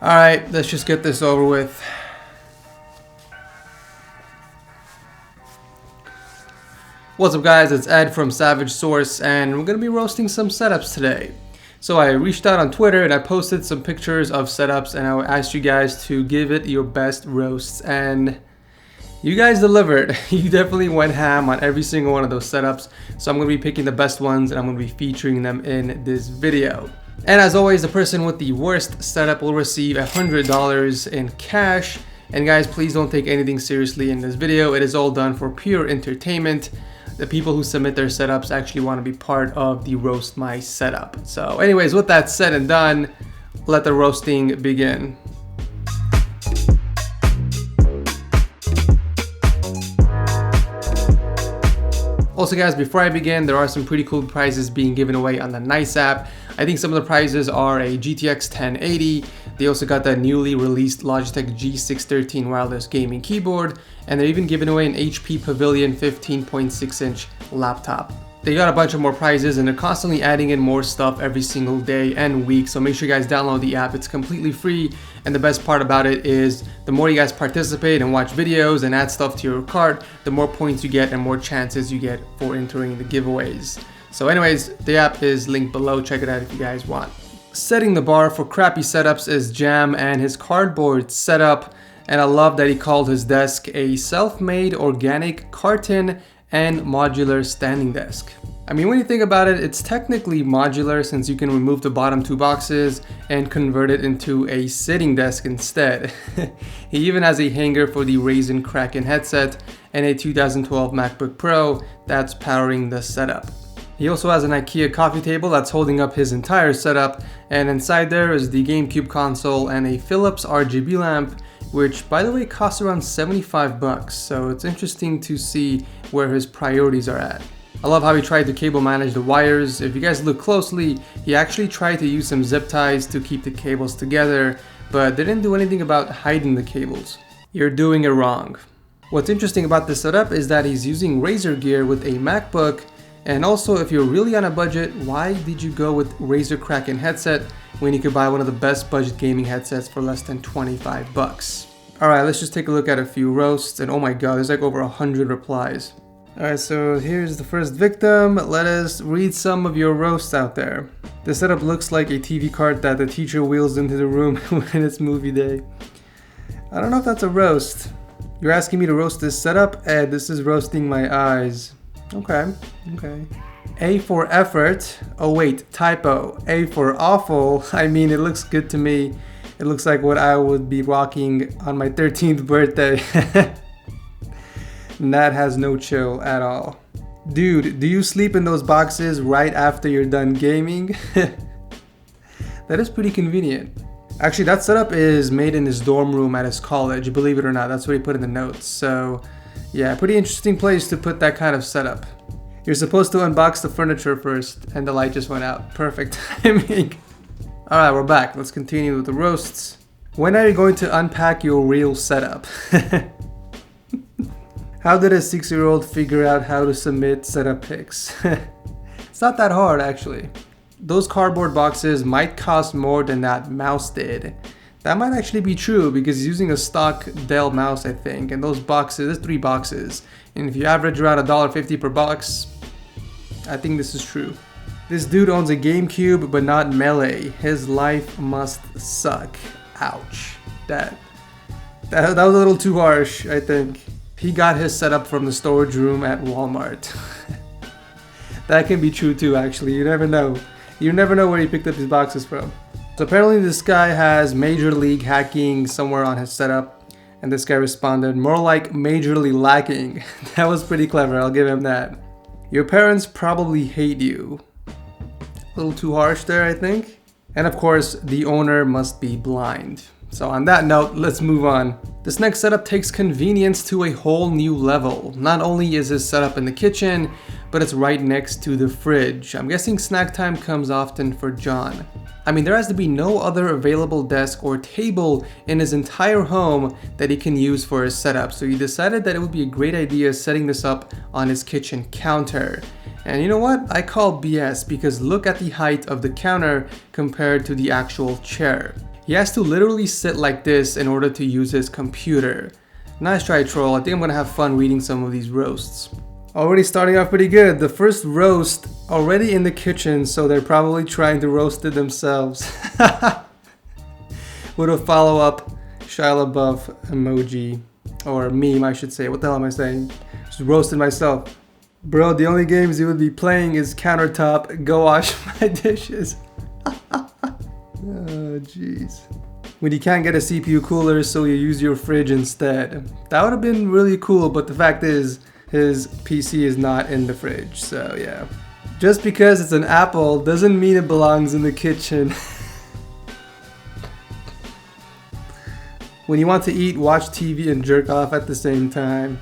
Alright, let's just get this over with. What's up guys, it's Ed from Savage Source and we're going to be roasting some setups today. So I reached out on Twitter and I posted some pictures of setups and I asked you guys to give it your best roasts and you guys delivered. You definitely went ham on every single one of those setups. So I'm going to be picking the best ones and I'm going to be featuring them in this video. And as always, the person with the worst setup will receive $100 in cash. And guys, please don't take anything seriously in this video. It is all done for pure entertainment. The people who submit their setups actually want to be part of the Roast My Setup. So anyways, with that said and done, let the roasting begin. Also guys, before I begin, there are some pretty cool prizes being given away on the Nice app. I think some of the prizes are a GTX 1080. They also got the newly released Logitech G613 wireless gaming keyboard, and they're even giving away an HP Pavilion 15.6-inch laptop. They got a bunch of more prizes and they're constantly adding in more stuff every single day and week, so make sure you guys download the app. It's completely free, and the best part about it is the more you guys participate and watch videos and add stuff to your cart, the more points you get and more chances you get for entering the giveaways. So anyways, the app is linked below, check it out if you guys want. Setting the bar for crappy setups is Jam and his cardboard setup, and I love that he called his desk a self-made organic carton and modular standing desk. I mean, when you think about it, it's technically modular since you can remove the bottom two boxes and convert it into a sitting desk instead. He even has a hanger for the Razer Kraken headset and a 2012 MacBook Pro that's powering the setup. He also has an IKEA coffee table that's holding up his entire setup, and inside there is the GameCube console and a Philips RGB lamp, which by the way costs around 75 bucks, so it's interesting to see where his priorities are at. I love how he tried to cable manage the wires. If you guys look closely, he actually tried to use some zip ties to keep the cables together, but they didn't do anything about hiding the cables. You're doing it wrong. What's interesting about this setup is that he's using Razer gear with a MacBook, and also if you're really on a budget, why did you go with Razer Kraken headset when you could buy one of the best budget gaming headsets for less than 25 bucks? Alright, let's just take a look at a few roasts, and oh my god, there's like over 100 replies. Alright, so here's the first victim. Let us read some of your roasts out there. The setup looks like a TV cart that the teacher wheels into the room when it's movie day. I don't know if that's a roast. You're asking me to roast this setup? Ed, this is roasting my eyes. Okay. A for effort. Oh wait, typo. A for awful. I mean, it looks good to me. It looks like what I would be rocking on my 13th birthday. That has no chill at all. Dude, do you sleep in those boxes right after you're done gaming? That is pretty convenient. Actually, that setup is made in his dorm room at his college, believe it or not. That's what he put in the notes. So yeah, pretty interesting place to put that kind of setup. You're supposed to unbox the furniture first, and the light just went out. Perfect timing. Alright, we're back. Let's continue with the roasts. When are you going to unpack your real setup? How did a 6-year-old figure out how to submit setup pics? It's not that hard, actually. Those cardboard boxes might cost more than that mouse did. That might actually be true because he's using a stock Dell mouse, I think, and those boxes, there's 3 boxes. And if you average around $1.50 per box, I think this is true. This dude owns a GameCube, but not Melee. His life must suck. Ouch. That was a little too harsh, I think. He got his setup from the storage room at Walmart. That can be true too, actually. You never know. You never know where he picked up his boxes from. So apparently this guy has Major League hacking somewhere on his setup, and this guy responded, more like majorly lacking. That was pretty clever, I'll give him that. Your parents probably hate you. A little too harsh there, I think. And of course, the owner must be blind. So on that note, let's move on. This next setup takes convenience to a whole new level. Not only is his setup in the kitchen, but it's right next to the fridge. I'm guessing snack time comes often for John. I mean, there has to be no other available desk or table in his entire home that he can use for his setup. So he decided that it would be a great idea setting this up on his kitchen counter. And you know what? I call BS because look at the height of the counter compared to the actual chair. He He has to literally sit like this in order to use his computer. Nice try, troll. I think I'm gonna have fun reading some of these roasts. Already starting off pretty good. The first roast already in the kitchen, so they're probably trying to roast it themselves. With a follow-up Shia LaBeouf emoji. Or meme, I should say. What the hell am I saying? Just roasted myself. Bro, the only games you would be playing is Countertop, Go Wash My Dishes. Oh, jeez. When you can't get a CPU cooler, so you use your fridge instead. That would have been really cool, but the fact is, his PC is not in the fridge, so yeah. Just because it's an Apple doesn't mean it belongs in the kitchen. When you want to eat, watch TV, and jerk off at the same time.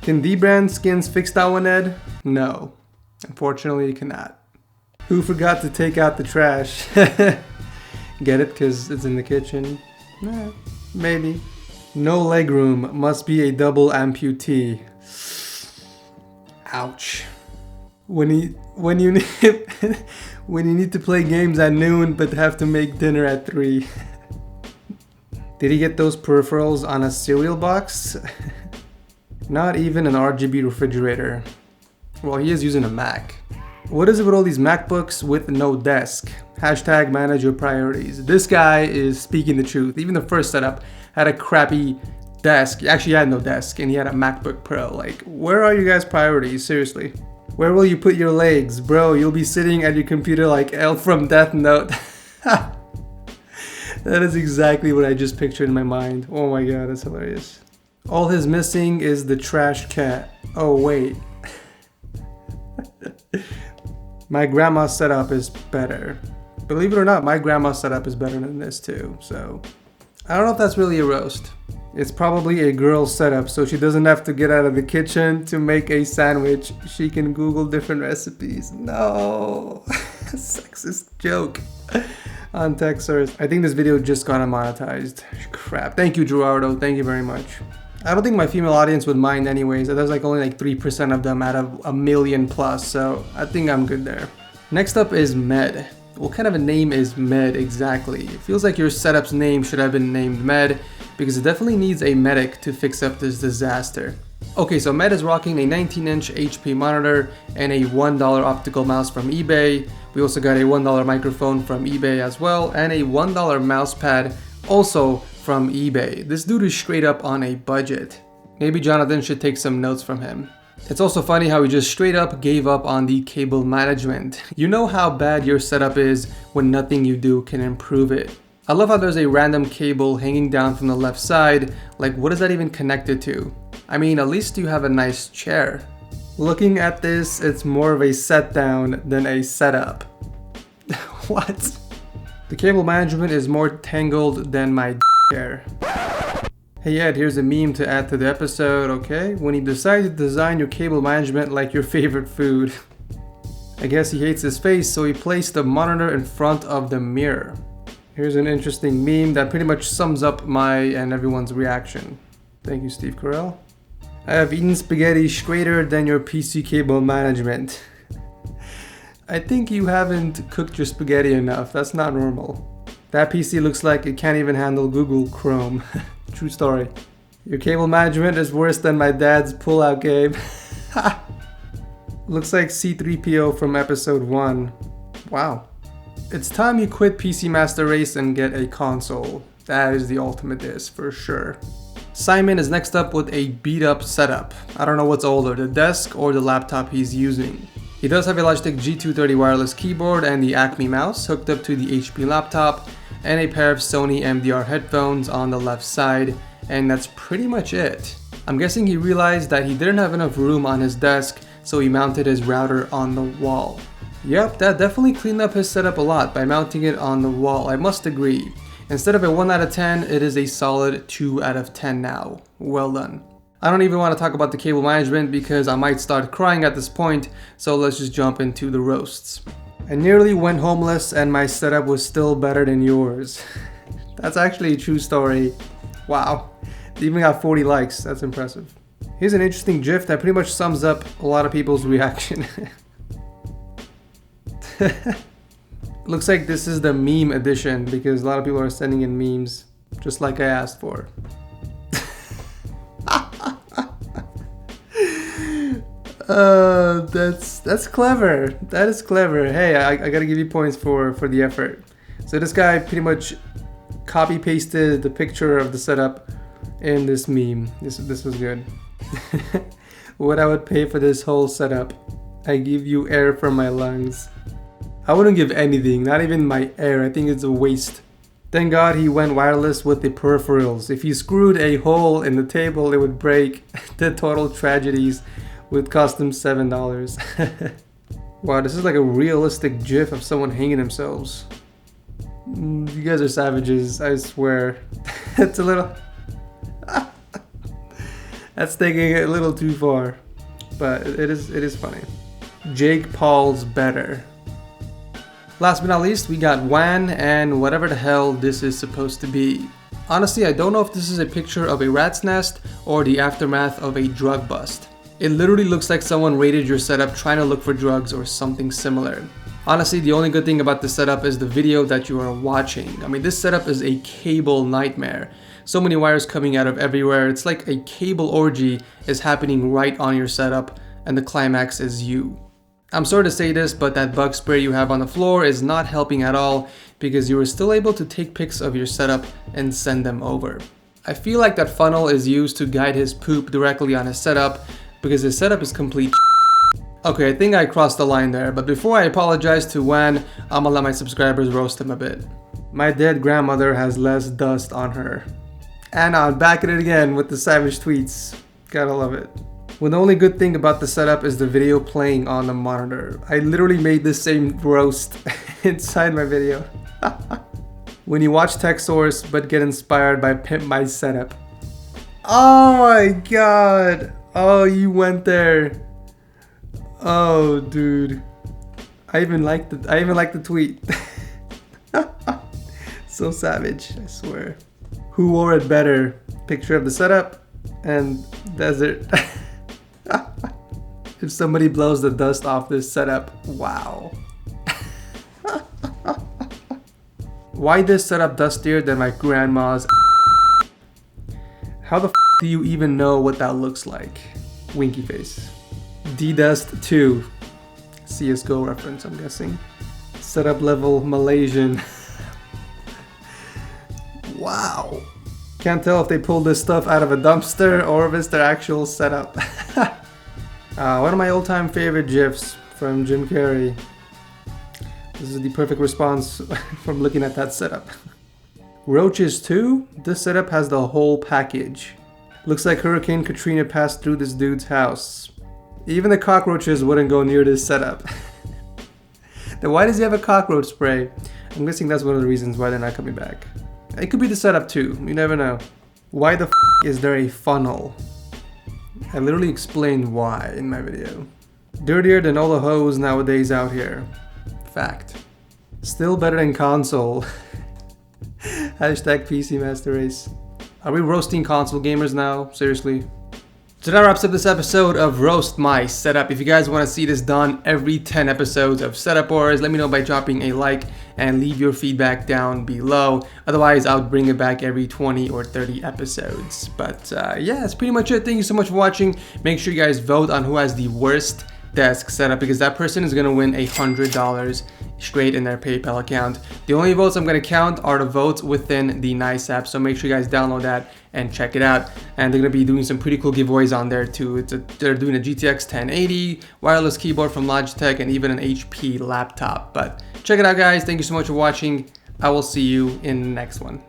Can Dbrand Skins fix that one, Ed? No. Unfortunately, you cannot. Who forgot to take out the trash? Get it? Because it's in the kitchen? Maybe. No legroom. Must be a double amputee. Ouch. When you need to play games at noon but have to make dinner at 3. Did he get those peripherals on a cereal box? Not even an RGB refrigerator. Well, he is using a Mac. What is it with all these MacBooks with no desk? Hashtag manage your priorities. This guy is speaking the truth. Even the first setup had a crappy desk. He actually had no desk and he had a MacBook Pro. Like, where are you guys' priorities? Seriously. Where will you put your legs? Bro, you'll be sitting at your computer like L from Death Note. That is exactly what I just pictured in my mind. Oh my god, that's hilarious. All his missing is the trash cat. Oh wait. My grandma's setup is better. Believe it or not, my grandma's setup is better than this too, so. I don't know if that's really a roast. It's probably a girl's setup, so she doesn't have to get out of the kitchen to make a sandwich. She can Google different recipes. No, sexist joke on TechSource. I think this video just got monetized. Crap. Thank you, Gerardo. Thank you very much. I don't think my female audience would mind anyways. There's like only like 3% of them out of 1 million plus, so I think I'm good there. Next up is Med. What kind of a name is Med exactly? It feels like your setup's name should have been named Med because it definitely needs a medic to fix up this disaster. Okay, so Med is rocking a 19-inch HP monitor and a $1 optical mouse from eBay. We also got a $1 microphone from eBay as well, and a $1 mouse pad also from eBay. This dude is straight up on a budget. Maybe Jonathan should take some notes from him. It's also funny how he just straight up gave up on the cable management. You know how bad your setup is when nothing you do can improve it. I love how there's a random cable hanging down from the left side. Like, what is that even connected to? I mean, at least you have a nice chair. Looking at this, it's more of a set down than a setup. What? The cable management is more tangled than my chair. Hey Ed, here's a meme to add to the episode, okay? When you decide to design your cable management like your favorite food. I guess he hates his face, so he placed the monitor in front of the mirror. Here's an interesting meme that pretty much sums up my and everyone's reaction. Thank you, Steve Carell. I have eaten spaghetti straighter than your PC cable management. I think you haven't cooked your spaghetti enough. That's not normal. That PC looks like it can't even handle Google Chrome. True story. Your cable management is worse than my dad's pull-out game. Looks like C3PO from episode 1. Wow. It's time you quit PC Master Race and get a console. That is the ultimate diss for sure. Simon is next up with a beat-up setup. I don't know what's older, the desk or the laptop he's using. He does have a Logitech G230 wireless keyboard and the Acme mouse hooked up to the HP laptop, and a pair of Sony MDR headphones on the left side, and that's pretty much it. I'm guessing he realized that he didn't have enough room on his desk, so he mounted his router on the wall. Yep, that definitely cleaned up his setup a lot by mounting it on the wall, I must agree. Instead of a 1 out of 10, it is a solid 2 out of 10 now. Well done. I don't even want to talk about the cable management because I might start crying at this point, so let's just jump into the roasts. I nearly went homeless and my setup was still better than yours. That's actually a true story. Wow. They even got 40 likes. That's impressive. Here's an interesting GIF that pretty much sums up a lot of people's reaction. Looks like this is the meme edition because a lot of people are sending in memes, just like I asked for. That's clever. That is clever. Hey, I gotta give you points for the effort. So this guy pretty much copy pasted the picture of the setup in this meme. This was good. What I would pay for this whole setup. I give you air from my lungs. I wouldn't give anything, not even my air. I think it's a waste. Thank God he went wireless with the peripherals. If you screwed a hole in the table, it would break. The total tragedies would cost him $7. Wow, this is like a realistic gif of someone hanging themselves. You guys are savages, I swear. It's a little... That's taking it a little too far. But it is funny. Jake Paul's better. Last but not least, we got Wan and whatever the hell this is supposed to be. Honestly, I don't know if this is a picture of a rat's nest or the aftermath of a drug bust. It literally looks like someone raided your setup trying to look for drugs or something similar. Honestly, the only good thing about this setup is the video that you are watching. I mean, this setup is a cable nightmare. So many wires coming out of everywhere. It's like a cable orgy is happening right on your setup, and the climax is you. I'm sorry to say this, but that bug spray you have on the floor is not helping at all because you were still able to take pics of your setup and send them over. I feel like that funnel is used to guide his poop directly on his setup because his setup is complete. Okay, I think I crossed the line there, but before I apologize to Wan, I'ma let my subscribers roast him a bit. My dead grandmother has less dust on her. And I'm back at it again with the savage tweets. Gotta love it. Well, the only good thing about the setup is the video playing on the monitor. I literally made the same roast inside my video. When you watch Tech Source but get inspired by Pimp My Setup. Oh my god. Oh, you went there. Oh, dude. I even like the tweet. So savage, I swear. Who wore it better? Picture of the setup and desert. If somebody blows the dust off this setup, wow. Why this setup dustier than my grandma's? How the f do you even know what that looks like? Winky face. D-Dust 2. CSGO reference, I'm guessing. Setup level Malaysian. Wow. Can't tell if they pulled this stuff out of a dumpster or if it's their actual setup. One of my all-time favorite GIFs from Jim Carrey. This is the perfect response from looking at that setup. Roaches 2? This setup has the whole package. Looks like Hurricane Katrina passed through this dude's house. Even the cockroaches wouldn't go near this setup. Then why does he have a cockroach spray? I'm guessing that's one of the reasons why they're not coming back. It could be the setup too, you never know. Why the f is there a funnel? I literally explained why in my video. Dirtier than all the hoes nowadays out here. Fact. Still better than console. Hashtag PC Master Race. Are we roasting console gamers now? Seriously? So that wraps up this episode of Roast My Setup. If you guys want to see this done every 10 episodes of Setup Wars, let me know by dropping a like and leave your feedback down below. Otherwise, I'll bring it back every 20 or 30 episodes. But yeah, that's pretty much it. Thank you so much for watching. Make sure you guys vote on who has the worst desk setup because that person is going to win $100 straight in their PayPal account. The only votes I'm going to count are the votes within the Nice app, so make sure you guys download that and check it out. And they're going to be doing some pretty cool giveaways on there too. They're doing a GTX 1080, wireless keyboard from Logitech, and even an HP laptop. But check it out, guys. Thank you so much for watching. I will see you in the next one.